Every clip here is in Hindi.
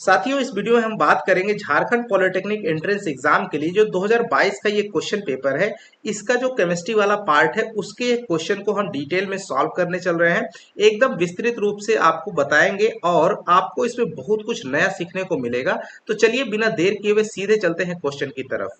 साथियों, इस वीडियो में हम बात करेंगे झारखंड पॉलिटेक्निक एंट्रेंस एग्जाम के लिए जो 2022 का ये क्वेश्चन पेपर है। इसका जो केमिस्ट्री वाला पार्ट है उसके क्वेश्चन को हम डिटेल में सॉल्व करने चल रहे हैं। एकदम विस्तृत रूप से आपको बताएंगे और आपको इसमें बहुत कुछ नया सीखने को मिलेगा। तो चलिए बिना देर किए हुए सीधे चलते हैं क्वेश्चन की तरफ।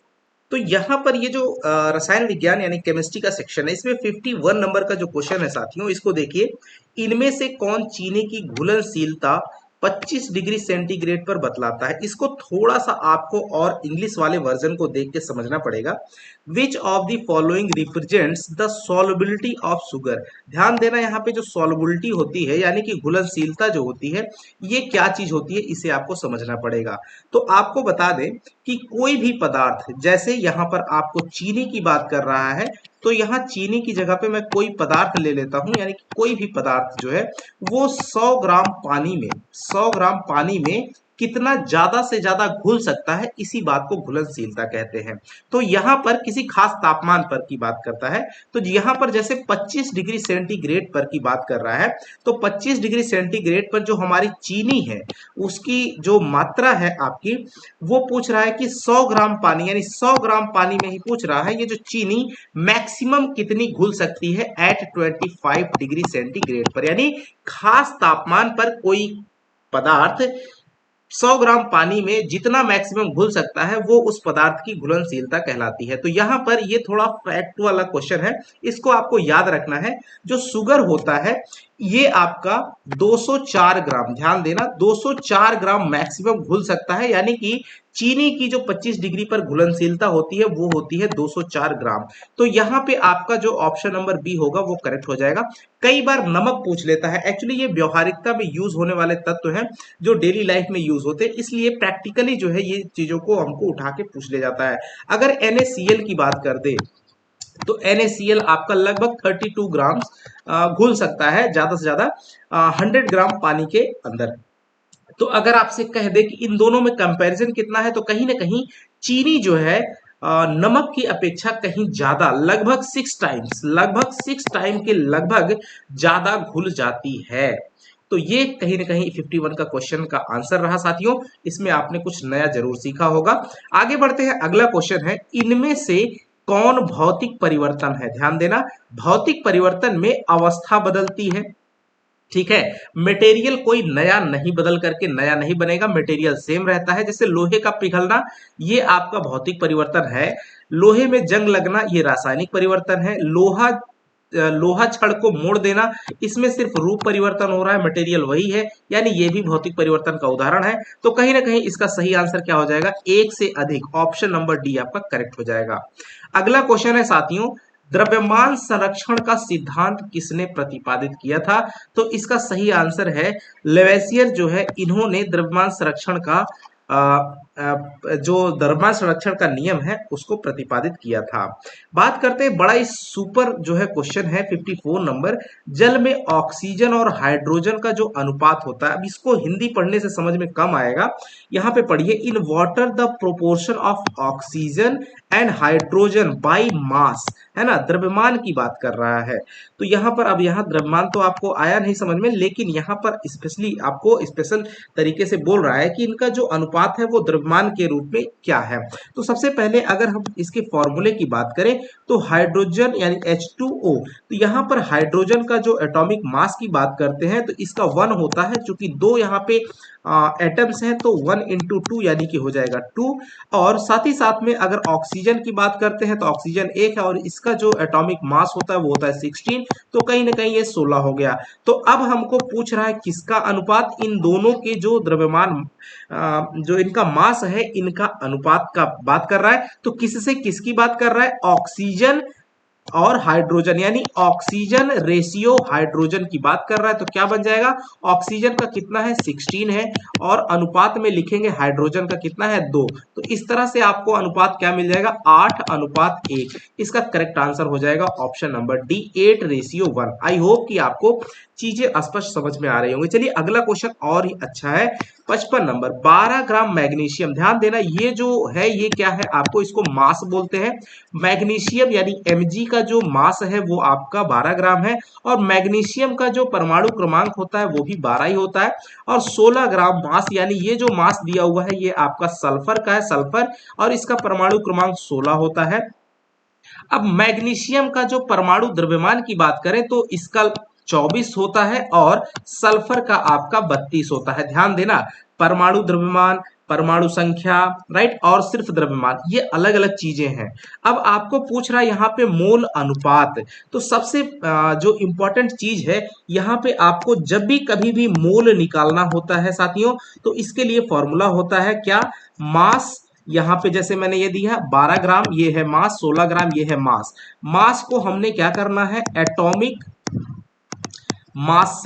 तो यहाँ पर ये जो रसायन विज्ञान यानी केमिस्ट्री का सेक्शन है, इसमें 51 नंबर का जो क्वेश्चन है साथियों, इसको देखिए। इनमें से कौन चीनी की घुलनशीलता 25 डिग्री सेंटीग्रेड पर बतलाता है? इसको थोड़ा सा आपको और इंग्लिश वाले वर्जन को देख के समझना पड़ेगा। Which of the following represents the solubility of sugar? ध्यान देना, यहाँ पे जो सॉल्युबिलिटी होती है यानी कि घुलनशीलता जो होती है, ये क्या चीज होती है, इसे आपको समझना पड़ेगा। तो आपको बता दें कि कोई भी पदार्थ, जैसे यहाँ पर आपको चीनी की बात कर रहा है, तो यहाँ चीनी की जगह पे मैं कोई पदार्थ ले लेता हूं, यानी कि कोई भी पदार्थ जो है वो 100 ग्राम पानी में 100 ग्राम पानी में कितना ज्यादा से ज्यादा घुल सकता है, इसी बात को घुलनशीलता कहते हैं। तो यहाँ पर किसी खास तापमान पर की बात करता है। तो यहाँ पर जैसे 25 डिग्री सेंटीग्रेड पर की बात कर रहा है, तो 25 डिग्री सेंटीग्रेड पर जो हमारी चीनी है उसकी जो मात्रा है आपकी, वो पूछ रहा है कि 100 ग्राम पानी, यानी 100 ग्राम पानी में ही पूछ रहा है ये जो चीनी मैक्सिमम कितनी घुल सकती है एट 25 डिग्री सेंटीग्रेड पर, यानी खास तापमान पर कोई पदार्थ 100 ग्राम पानी में जितना मैक्सिमम घुल सकता है वो उस पदार्थ की घुलनशीलता कहलाती है। तो यहाँ पर ये थोड़ा फैक्ट वाला क्वेश्चन है, इसको आपको याद रखना है। जो शुगर होता है ये आपका 204 ग्राम, ध्यान देना, 204 ग्राम मैक्सिमम घुल सकता है, यानी कि चीनी की जो 25 डिग्री पर घुलनशीलता होती है वो होती है 204 ग्राम। तो यहाँ पे आपका जो ऑप्शन नंबर बी होगा वो करेक्ट हो जाएगा। कई बार नमक पूछ लेता है, एक्चुअली ये व्यवहारिकता में यूज होने वाले तत्व हैं जो डेली लाइफ में यूज होते हैं, इसलिए प्रैक्टिकली जो है ये चीजों को हमको उठा के पूछ ले जाता है। अगर NaCl की बात कर दे तो NaCl आपका लगभग 32 ग्राम घुल सकता है ज्यादा से ज्यादा 100 ग्राम पानी के अंदर। तो अगर आपसे कह दे कि इन दोनों में कंपैरिजन कितना है, तो कहीं ना कहीं चीनी जो है नमक की अपेक्षा कहीं ज्यादा, लगभग 6 टाइम के लगभग ज्यादा घुल जाती है। तो ये कहीं ना कहीं 51 का क्वेश्चन का आंसर रहा साथियों। इसमें आपने कुछ नया जरूर सीखा होगा। आगे बढ़ते हैं, अगला क्वेश्चन है, इनमें से कौन भौतिक परिवर्तन है? ध्यान देना, भौतिक परिवर्तन में अवस्था बदलती है, ठीक है। मटेरियल कोई नया नहीं बदल करके नया नहीं बनेगा, मटेरियल सेम रहता है। जैसे लोहे का पिघलना, ये आपका भौतिक परिवर्तन है। लोहे में जंग लगना, ये रासायनिक परिवर्तन है। लोहा छड़ को मोड़ देना, इसमें सिर्फ रूप परिवर्तन हो रहा है, मटेरियल वही है, यानी ये भी भौतिक परिवर्तन का उदाहरण है। तो कहीं ना कहीं इसका सही आंसर क्या हो जाएगा? एक से अधिक, ऑप्शन नंबर डी आपका करेक्ट हो जाएगा। अगला क्वेश्चन है साथियों, द्रव्यमान संरक्षण का सिद्धांत किसने प्रतिपादित किया था? तो इसका सही आंसर है लेवेसियर जो है, इन्होंने द्रव्यमान संरक्षण का जो द्रव्यमान संरक्षण का नियम है उसको प्रतिपादित किया था। बात करते हैं, बड़ा ही सुपर जो है क्वेश्चन है 54 नंबर, जल में ऑक्सीजन और हाइड्रोजन का जो अनुपात होता है, अब इसको हिंदी पढ़ने से समझ में कम आएगा, यहाँ पे पढ़िए। In water the proportion of oxygen and hydrogen by mass, है ना, द्रव्यमान की बात कर रहा है। तो यहाँ पर, अब यहाँ द्रव्यमान तो आपको आया नहीं समझ में, लेकिन यहाँ पर स्पेशली आपको स्पेशल तरीके से बोल रहा है कि इनका जो अनुपात है वो द्रव्यमान के रूप में क्या है। तो सबसे पहले अगर हम इसके फॉर्मूले की बात करें तो हाइड्रोजन यानी H2O, तो यहाँ पर हाइड्रोजन का जो एटॉमिक मास की बात करते हैं तो इसका 1 होता है, चूंकि दो यहाँ पे एटम्स हैं तो 1 इंटू 2 यानी कि हो जाएगा 2। और साथ ही साथ में अगर ऑक्सीजन की बात करते हैं तो ऑक्सीजन 1 है और इसका जो एटॉमिक मास होता है वो होता है 16, तो कहीं ना कहीं ये 16 हो गया। तो अब हमको पूछ रहा है किसका अनुपात, इन दोनों के जो द्रव्यमान जो इनका मास है इनका अनुपात का बात कर रहा है। तो किससे किसकी बात कर रहा है? ऑक्सीजन और हाइड्रोजन, यानी ऑक्सीजन रेशियो हाइड्रोजन की बात कर रहा है। तो क्या बन जाएगा? ऑक्सीजन का कितना है? 16 है, और अनुपात में लिखेंगे हाइड्रोजन का कितना है? 2। तो इस तरह से आपको अनुपात क्या मिल जाएगा? 8:1। इसका करेक्ट आंसर हो जाएगा option number D, 8:1। I hope कि आपको चीजें स्पष्ट समझ में आ रही होंगी। चलिए अगला क्वेश्चन और ही अच्छा है। 55 नंबर, 12 ग्राम मैग्नीशियम। ध्यान देना, ये जो है ये क्या है, आपको इसको मास बोलते हैं। मैग्नीशियम यानी Mg का जो मास है वो आपका 12 ग्राम है, और मैग्नीशियम का जो परमाणु क्रमांक होता है वो भी 12 ही होता है। और 16 ग्राम मास, यानी ये जो मास दिया हुआ है ये आपका सल्फर का है, सल्फर, और इसका परमाणु क्रमांक 16 होता है। अब मैग्नीशियम का जो परमाणु द्रव्यमान की बात करें तो इसका 24 होता है, और सल्फर का आपका 32 होता है। ध्यान देना, परमाणु द्रव्यमान, परमाणु संख्या, राइट, और सिर्फ द्रव्यमान, ये अलग अलग चीजें हैं। अब आपको पूछ रहा है यहाँ पे मोल अनुपात। तो सबसे जो इंपॉर्टेंट चीज है यहाँ पे, आपको जब भी कभी भी मोल निकालना होता है साथियों, तो इसके लिए फॉर्मूला होता है क्या, मास। यहाँ पे जैसे मैंने ये दिया है 12 ग्राम, ये है मास, 16 ग्राम ये है मास। मास को हमने क्या करना है, एटॉमिक मास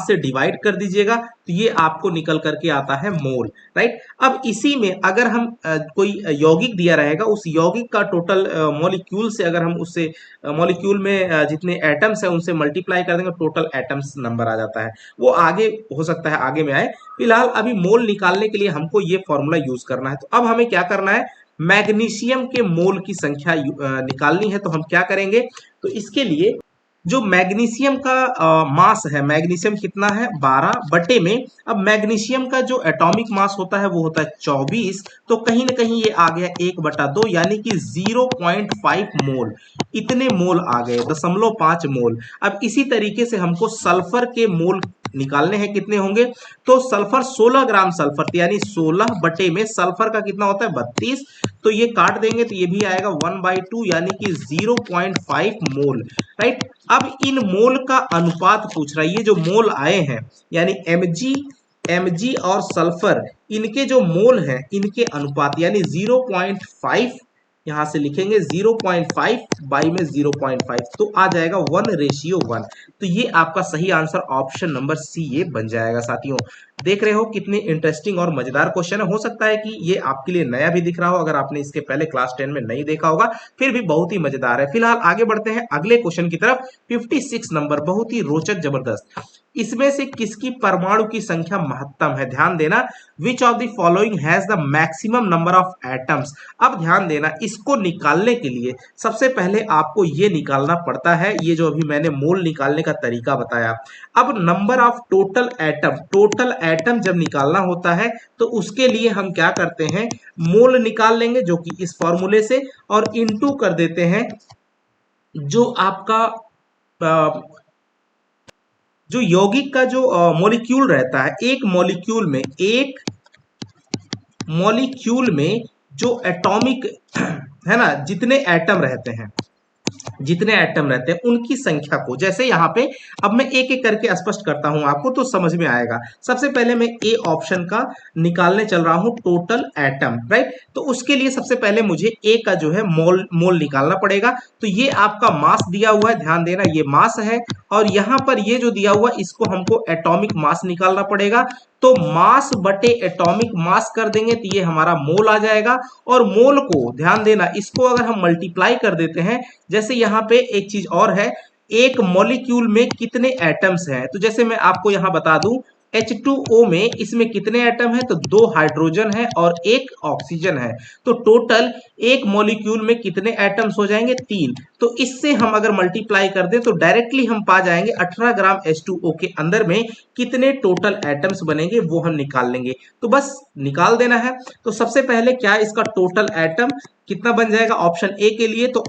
से डिवाइड कर दीजिएगा, तो ये आपको निकल करके आता है मोल, राइट। अब इसी में अगर हम कोई यौगिक दिया रहेगा, उस यौगिक का टोटल मॉलिक्यूल से, अगर हम उससे मॉलिक्यूल में जितने एटम्स है उनसे मल्टीप्लाई कर देंगे, टोटल एटम्स नंबर आ जाता है। वो आगे हो सकता है आगे में आए, फिलहाल अभी मोल निकालने के लिए हमको ये फॉर्मूला यूज करना है। तो अब हमें क्या करना है, मैग्नीशियम के मोल की संख्या निकालनी है। तो हम क्या करेंगे, तो इसके लिए जो मैग्नीशियम का मास है, मैग्नीशियम कितना है 12 बटे में, अब मैग्नीशियम का जो एटॉमिक मास होता है वो होता है 24, तो कहीं ना कहीं ये आ गया 1/2, यानी कि 0.5 मोल, इतने मोल आ गए, 0.5 मोल। अब इसी तरीके से हमको सल्फर के मोल निकालने हैं, कितने होंगे, तो सल्फर 16 ग्राम सल्फर, यानी 16 बटे में सल्फर का कितना होता है 32, तो ये काट देंगे तो ये भी आएगा 1/2, यानी कि 0.5 मोल, राइट। अब इन मोल का अनुपात पूछ रहा है, ये जो मोल आए हैं यानी Mg और सल्फर, इनके जो मोल हैं इनके अनुपात, यानी 0.5, यहां से लिखेंगे 0.5 बाई में 0.5, तो आ जाएगा 1:1। तो ये आपका सही आंसर ऑप्शन नंबर सी ये बन जाएगा साथियों। देख रहे हो कितने इंटरेस्टिंग और मजेदार क्वेश्चन है। हो सकता है कि ये आपके लिए नया भी दिख रहा हो, अगर आपने इसके पहले क्लास 10 में नहीं देखा होगा, फिर भी बहुत ही मजेदार है। फिलहाल आगे बढ़ते हैं अगले क्वेश्चन की तरफ। 56 नंबर, बहुत ही रोचक जबरदस्त। इसमें से किसकी परमाणु की संख्या महत्तम है, ध्यान देना। Which of the following has the maximum number of atoms. अब ध्यान देना, इसको निकालने के लिए सबसे पहले आपको ये निकालना पड़ता है, ये जो अभी मैंने मोल निकालने का तरीका बताया। अब नंबर ऑफ टोटल एटम जब निकालना होता है तो उसके लिए हम क्या करते हैं, मोल निकाल लेंगे जो कि इस फॉर्मूले से, और इनटू कर देते हैं जो आपका जो यौगिक का जो मॉलिक्यूल रहता है, एक मॉलिक्यूल में जो एटॉमिक है ना, जितने एटम रहते हैं उनकी संख्या को, जैसे यहाँ पे अब मैं एक एक करके स्पष्ट करता हूं आपको तो समझ में आएगा। सबसे पहले मैं ए ऑप्शन का निकालने चल रहा हूं, टोटल एटम, राइट। तो उसके लिए सबसे पहले मुझे ए का जो है मोल निकालना पड़ेगा। तो ये आपका मास दिया हुआ है, ध्यान देना ये मास है, और यहां पर ये जो दिया हुआ इसको हमको एटॉमिक मास निकालना पड़ेगा। तो मास बटे एटॉमिक मास कर देंगे तो ये हमारा मोल आ जाएगा। और मोल को ध्यान देना, इसको अगर हम मल्टीप्लाई कर देते हैं, जैसे यहाँ पे एक चीज और है, एक मॉलिक्यूल में कितने एटम्स हैं, तो जैसे मैं आपको यहाँ बता दूं, H2O में इसमें कितने एटम है, तो 2 हाइड्रोजन है और 1 ऑक्सीजन है। तो टोटल एक मॉलिक्यूल में कितने एटम्स हो जाएंगे, 3। तो इससे हम अगर मल्टीप्लाई कर दें तो डायरेक्टली हम पा जाएंगे 18 ग्राम H2O के अंदर में कितने टोटल एटम्स बनेंगे, वो हम निकाल लेंगे। तो बस निकाल देना है। तो सबसे पहले क्या, इसका टोटल एटम कितना बन जाएगा ऑप्शन ए के लिए, तो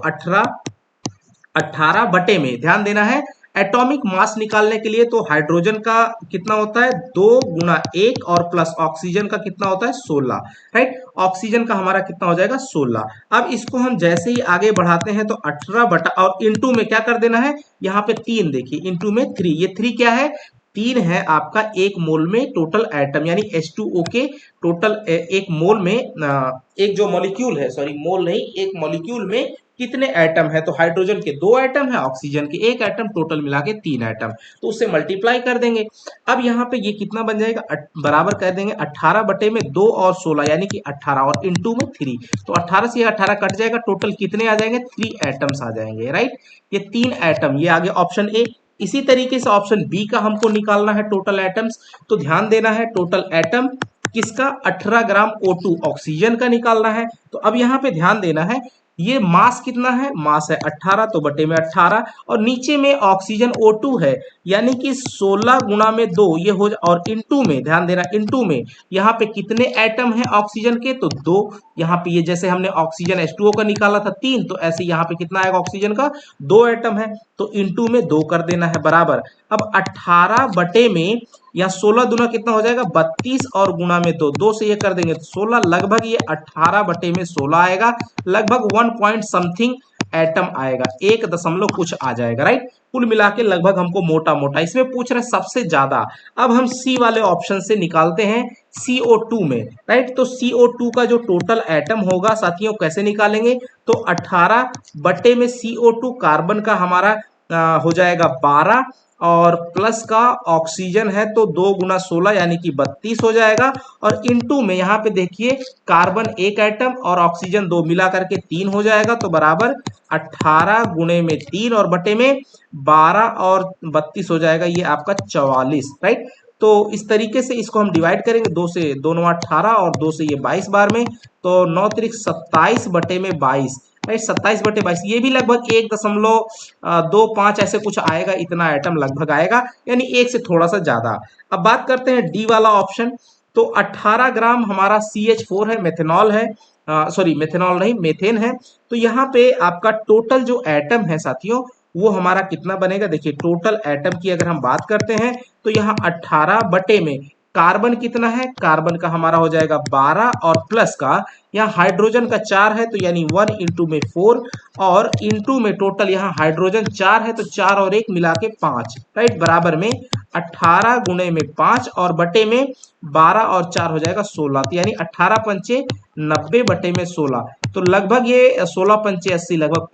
18 बटे में, ध्यान देना है एटॉमिक मास निकालने के लिए, तो हाइड्रोजन का कितना होता है 2 गुना 1, और प्लस ऑक्सीजन का कितना होता है 16, राइट। ऑक्सीजन का हमारा कितना हो जाएगा 16। अब इसको हम जैसे ही आगे बढ़ाते हैं तो 18 बटा, और इंटू में क्या कर देना है, यहाँ पे 3 देखिए, इंटू में 3, ये 3 क्या है, 3 है आपका एक मोल में टोटल एटम, यानी H2O के टोटल एक मोल में एक जो मॉलिक्यूल है, सॉरी मोल नहीं, एक मॉलिक्यूल में कितने एटम है, तो हाइड्रोजन के 2 एटम है, ऑक्सीजन के 1 एटम, टोटल मिला के 3 एटम। तो उससे मल्टीप्लाई कर देंगे। अब यहाँ पे ये कितना बन जाएगा, बराबर कर देंगे 18 बटे में 2 और 16, यानी कि 18, और इंटू में 3, तो 18 से 18 कट जाएगा, टोटल कितने आ जाएंगे, 3 एटम्स आ जाएंगे, राइट। ये 3 एटम, ये आ गया ऑप्शन ए। इसी तरीके से ऑप्शन बी का हमको निकालना है टोटल एटम्स। तो ध्यान देना है, टोटल एटम किसका, 18 ग्राम O2 ऑक्सीजन का निकालना है। तो अब यहाँ पे ध्यान देना है, ये मास कितना है, मास है 18, तो बटे में 18, और नीचे में ऑक्सीजन O2 है, यानी कि 16 गुणा में 2 ये हो और इनटू में, ध्यान देना इनटू में, यहाँ पे कितने एटम हैं ऑक्सीजन के, तो 2। यहाँ पे ये जैसे हमने ऑक्सीजन H2O का निकाला था 3, तो ऐसे यहाँ पे कितना आएगा ऑक्सीजन का, 2 एटम है, तो इनटू में 2 कर देना है बराबर। अब 18 बटे में, या 16 दूना कितना हो जाएगा 32, और गुणा में 2, 2 से ये कर देंगे तो 16, लगभग ये 18 बटे में 16 आएगा, लगभग 1 पॉइंट समथिंग एटम आएगा, 1 दशमलव कुछ आ जाएगा, राइट। कुल मिला के लगभग हमको मोटा मोटा इसमें पूछ रहे सबसे ज्यादा। अब हम सी वाले ऑप्शन से निकालते हैं CO2 में, राइट। तो CO2 का जो टोटल एटम होगा साथियों कैसे निकालेंगे, तो 18 बटे में CO2 कार्बन का हमारा हो जाएगा 12, और प्लस का ऑक्सीजन है तो 2 गुना 16 यानी कि 32 हो जाएगा, और इनटू में यहाँ पे देखिए कार्बन 1 एटम और ऑक्सीजन 2 मिला करके 3 हो जाएगा, तो बराबर 18 गुणे में 3 और बटे में 12 और 32 हो जाएगा, ये आपका 44, राइट। तो इस तरीके से इसको हम डिवाइड करेंगे, 2 से 2 9 18 और 2 से ये 22 बार में, तो 9 त्रिक 27 बटे में 22, राइट। 27 बटे 22 ये भी लगभग 1.25 ऐसे कुछ आएगा, इतना आइटम लगभग आएगा, यानी 1 से थोड़ा सा ज्यादा। अब बात करते हैं डी वाला ऑप्शन। तो 18 ग्राम हमारा CH4 है, मेथेनॉल है, सॉरी मेथेनॉल नहीं मेथेन है। तो यहाँ पे आपका टोटल जो एटम है साथियों वो हमारा कितना बनेगा, देखिए टोटल एटम की अगर हम बात करते हैं तो यहाँ 18 बटे में कार्बन कितना है, कार्बन का हमारा हो जाएगा 12, और प्लस का यहाँ हाइड्रोजन का 4 है, तो यानी 1 इंटू में 4, और इंटू में टोटल यहाँ हाइड्रोजन 4 है तो 4 और 1 मिला के 5, राइट, बराबर में 18 गुणे में 5 और बटे में 12 और 4 हो जाएगा 16, तो यानी 18 पंचे 90 बटे में 16, तो लगभग ये 16 पंचे 80, लगभग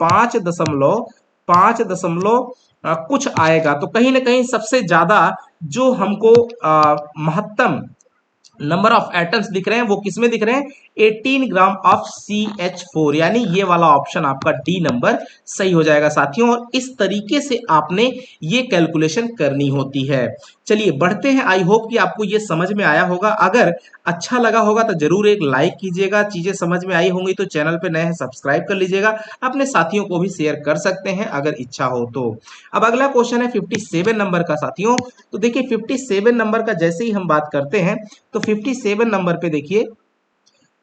5 दशमलव कुछ आएगा। तो कहीं ना कहीं सबसे ज्यादा जो हमको महत्तम नंबर ऑफ एटम्स दिख रहे हैं वो किसमें दिख रहे हैं, 18 ग्राम ऑफ CH4, यानी ये वाला ऑप्शन आपका डी नंबर सही हो जाएगा साथियों। और इस तरीके से आपने ये कैलकुलेशन करनी होती है। चलिए बढ़ते हैं, आई होप कि आपको ये समझ में आया होगा। अगर अच्छा लगा होगा तो जरूर एक लाइक कीजिएगा, चीजें समझ में आई होंगी तो चैनल पे नए हैं सब्सक्राइब कर लीजिएगा, अपने साथियों को भी शेयर कर सकते हैं अगर इच्छा हो तो। अब अगला क्वेश्चन है 57 नंबर का साथियों। तो देखिए 57 नंबर का जैसे ही हम बात करते हैं तो 57 नंबर पे देखिए,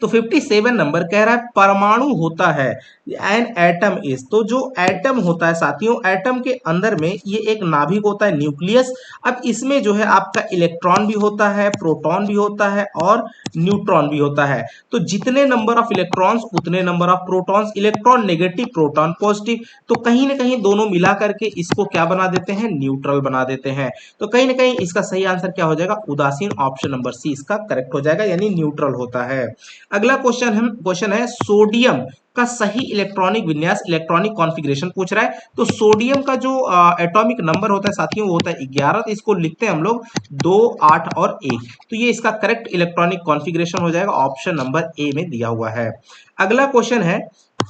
तो 57 नंबर कह रहा है परमाणु होता है, एन एटम इज। तो जो एटम होता है साथियों, एटम के अंदर में ये एक नाभिक होता है, न्यूक्लियस। अब इसमें जो है आपका इलेक्ट्रॉन भी होता है, प्रोटॉन भी होता है और न्यूट्रॉन भी होता है। तो जितने नंबर ऑफ इलेक्ट्रॉन्स उतने number of protons, electron negative proton positive, तो कहीं ना कहीं दोनों मिला करके इसको क्या बना देते हैं, न्यूट्रल बना देते हैं। तो कहीं ना कहीं इसका सही आंसर क्या हो जाएगा, उदासीन, ऑप्शन नंबर सी इसका करेक्ट हो जाएगा, यानी न्यूट्रल होता है। अगला क्वेश्चन है सोडियम का सही इलेक्ट्रॉनिक विन्यास, इलेक्ट्रॉनिक कॉन्फ़िगरेशन पूछ रहा है। तो सोडियम का जो एटॉमिक नंबर होता है साथियों वो होता है 11, तो इसको लिखते हैं हम लोग 2, 8 और 1। तो ये इसका करेक्ट इलेक्ट्रॉनिक कॉन्फ़िगरेशन हो जाएगा, ऑप्शन नंबर ए में दिया हुआ है। अगला क्वेश्चन है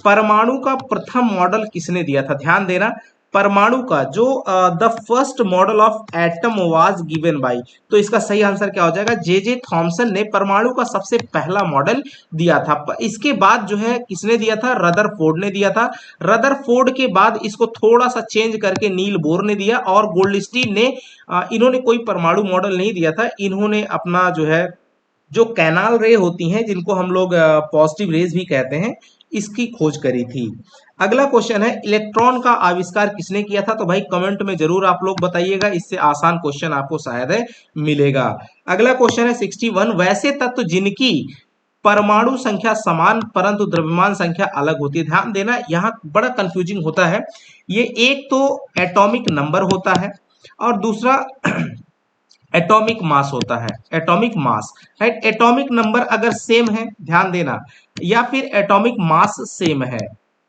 परमाणु का प्रथम मॉडल किसने दिया था, ध्यान देना। परमाणु का जो the first model of atom was given by, तो इसका सही आंसर क्या हो जाएगा, जे थॉमसन ने परमाणु का सबसे पहला मॉडल दिया था। इसके बाद जो है किसने दिया था, रदरफोर्ड ने दिया था। रदरफोर्ड के बाद इसको थोड़ा सा चेंज करके नील बोर ने दिया, और गोल्डस्टीन ने इन्होंने कोई परमाणु मॉडल नहीं दिया था, इन्होंने अपना जो है जो कैनाल रे होती हैं जिनको हम लोग पॉजिटिव रेज भी कहते हैं, इसकी खोज करी थी। अगला क्वेश्चन है इलेक्ट्रॉन का आविष्कार किसने किया था, तो भाई कमेंट में जरूर आप लोग बताइएगा, इससे आसान क्वेश्चन आपको शायद है मिलेगा। अगला क्वेश्चन है 61, वैसे तत्व जिनकी परमाणु संख्या समान परंतु द्रव्यमान संख्या अलग होती है। ध्यान देना यहाँ बड़ा कंफ्यूजिंग होता है, ये एक तो एटॉमिक नंबर होता है और दूसरा एटॉमिक मास होता है, atomic mass, right. Atomic number अगर सेम है, ध्यान देना, या फिर एटॉमिक मास सेम है,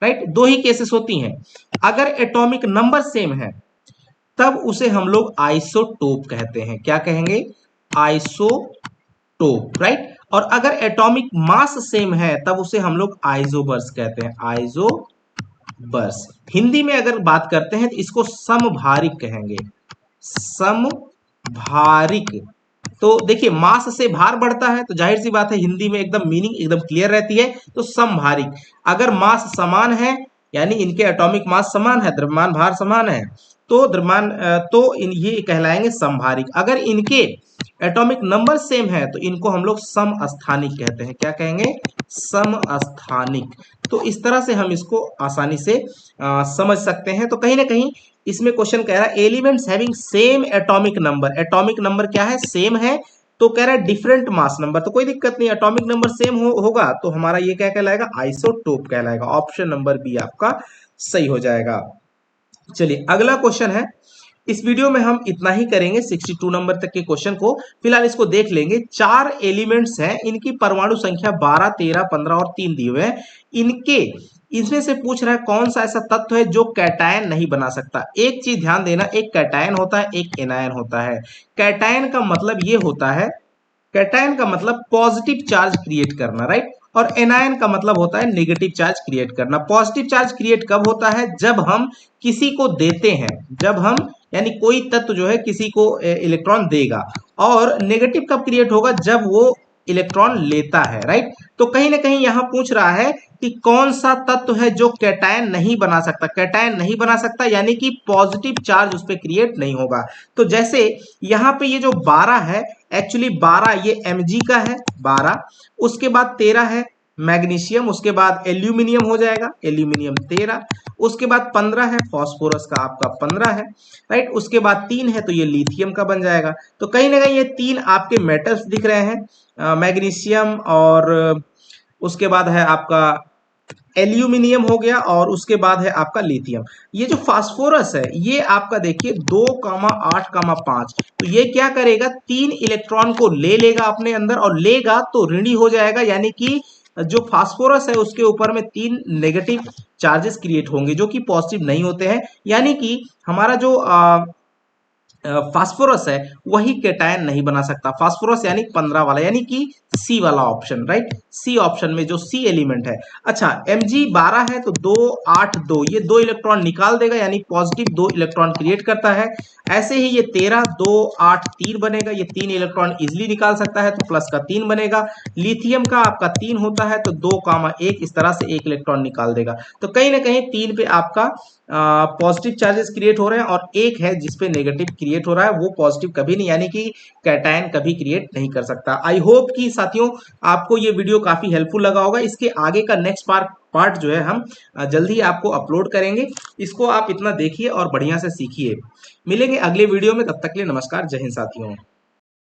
राइट, दो ही केसेस होती हैं। अगर एटॉमिक नंबर सेम है तब उसे हम लोग आइसोटोप कहते हैं, क्या कहेंगे, आइसोटोप, राइट। और अगर एटॉमिक मास सेम है तब उसे हम लोग आइसोबर्स कहते हैं, आइसोबर्स। हिंदी में अगर बात करते हैं तो इसको समभारिक कहेंगे, समभारिक। तो देखिए मास से भार बढ़ता है तो जाहिर सी बात है हिंदी में एकदम मीनिंग एकदम क्लियर रहती है, तो समभारिक। अगर मास समान है यानी इनके एटॉमिक मास समान है, द्रव्यमान भार समान है, तो द्रव्यमान तो ये कहलाएंगे समभारिक। अगर इनके एटॉमिक नंबर सेम है तो इनको हम लोग समस्थानिक कहते हैं। क्या कहेंगे? समस्थानिक। तो इस तरह से हम इसको आसानी से समझ सकते हैं। तो कहीं ना कहीं इसमें क्वेश्चन कह रहा है elements having same atomic number. Atomic number क्या है? सेम है। तो कह रहा है डिफरेंट मास नंबर, तो कोई दिक्कत नहीं, एटॉमिक नंबर सेम होगा तो हमारा ये क्या कहलाएगा? आइसोटोप कहलाएगा। ऑप्शन नंबर बी आपका सही हो जाएगा। चलिए अगला क्वेश्चन है। इस वीडियो में हम इतना ही करेंगे, 62 नंबर तक के क्वेश्चन को फिलहाल इसको देख लेंगे। 4 एलिमेंट्स हैं, इनकी परमाणु संख्या 12, 13, 15 और 3 दिए हुए हैं। इनके इसमें से पूछ रहा है कौन सा ऐसा तत्व है जो कैटायन नहीं बना सकता। एक चीज ध्यान देना, एक कैटायन होता है, एक एनायन होता है। कैटायन का मतलब ये होता है, कैटायन का मतलब पॉजिटिव चार्ज क्रिएट करना, राइट। और एनायन का मतलब होता है नेगेटिव चार्ज क्रिएट करना। पॉजिटिव चार्ज क्रिएट कब होता है? जब हम किसी को देते हैं, जब हम यानी कोई तत्व जो है किसी को इलेक्ट्रॉन देगा। और नेगेटिव कब क्रिएट होगा? जब वो इलेक्ट्रॉन लेता है, राइट। तो कहीं ना कहीं यहां पूछ रहा है कि कौन सा तत्व है जो कैटायन नहीं बना सकता। कैटायन नहीं बना सकता यानी कि पॉजिटिव चार्ज उस पर क्रिएट नहीं होगा। तो जैसे यहां पे ये जो 12 है, एक्चुअली 12 ये Mg का है 12, उसके बाद 13 है मैग्नीशियम, उसके बाद एल्यूमिनियम हो जाएगा, एल्यूमिनियम 13, उसके बाद 15 है फॉस्फोरस का आपका 15 है, राइट। उसके बाद 3 है तो ये लिथियम का बन जाएगा। तो कहीं ना कहीं ये 3 आपके मेटल्स दिख रहे हैं, मैग्नीशियम और उसके बाद है आपका एल्यूमिनियम हो गया और उसके बाद है आपका लिथियम। ये जो फास्फोरस है ये आपका देखिए 2,8,5, तो ये क्या करेगा? 3 इलेक्ट्रॉन को ले लेगा अपने अंदर, और लेगा तो ऋणी हो जाएगा, यानी कि जो फास्फोरस है उसके ऊपर में 3 नेगेटिव चार्जेस क्रिएट होंगे जो कि पॉजिटिव नहीं होते हैं। यानी कि हमारा जो फास्फोरस है वही कैटायन नहीं बना सकता। फास्फोरस यानी 15 वाला, यानी कि सी वाला ऑप्शन, राइट। सी ऑप्शन में जो सी एलिमेंट है। अच्छा Mg 12 है तो 2, 8, 2, ये 2 इलेक्ट्रॉन निकाल देगा, यानी पॉजिटिव 2 इलेक्ट्रॉन क्रिएट करता है। ऐसे ही ये 13, 2, 8, 3 बनेगा, ये 3 इलेक्ट्रॉन इजिली निकाल सकता है तो प्लस का 3 बनेगा। लिथियम का आपका 3 होता है तो 2,1 इस तरह से 1 इलेक्ट्रॉन निकाल देगा। तो कहीं ना कहीं 3 पे आपका पॉजिटिव चार्जेस क्रिएट हो रहे हैं, और एक है जिसपे नेगेटिव क्रिएट हो रहा है, वो पॉजिटिव कभी नहीं, यानी कि कैटायन कभी क्रिएट नहीं कर सकता। आई होप कि साथियों आपको ये वीडियो काफी हेल्पफुल लगा होगा। इसके आगे का नेक्स्ट पार्ट जो है हम जल्दी ही आपको अपलोड करेंगे। इसको आप इतना देखिए और बढ़िया से सीखिए। मिलेंगे अगले वीडियो में, तब तक के लिए नमस्कार, जय हिंद साथियों।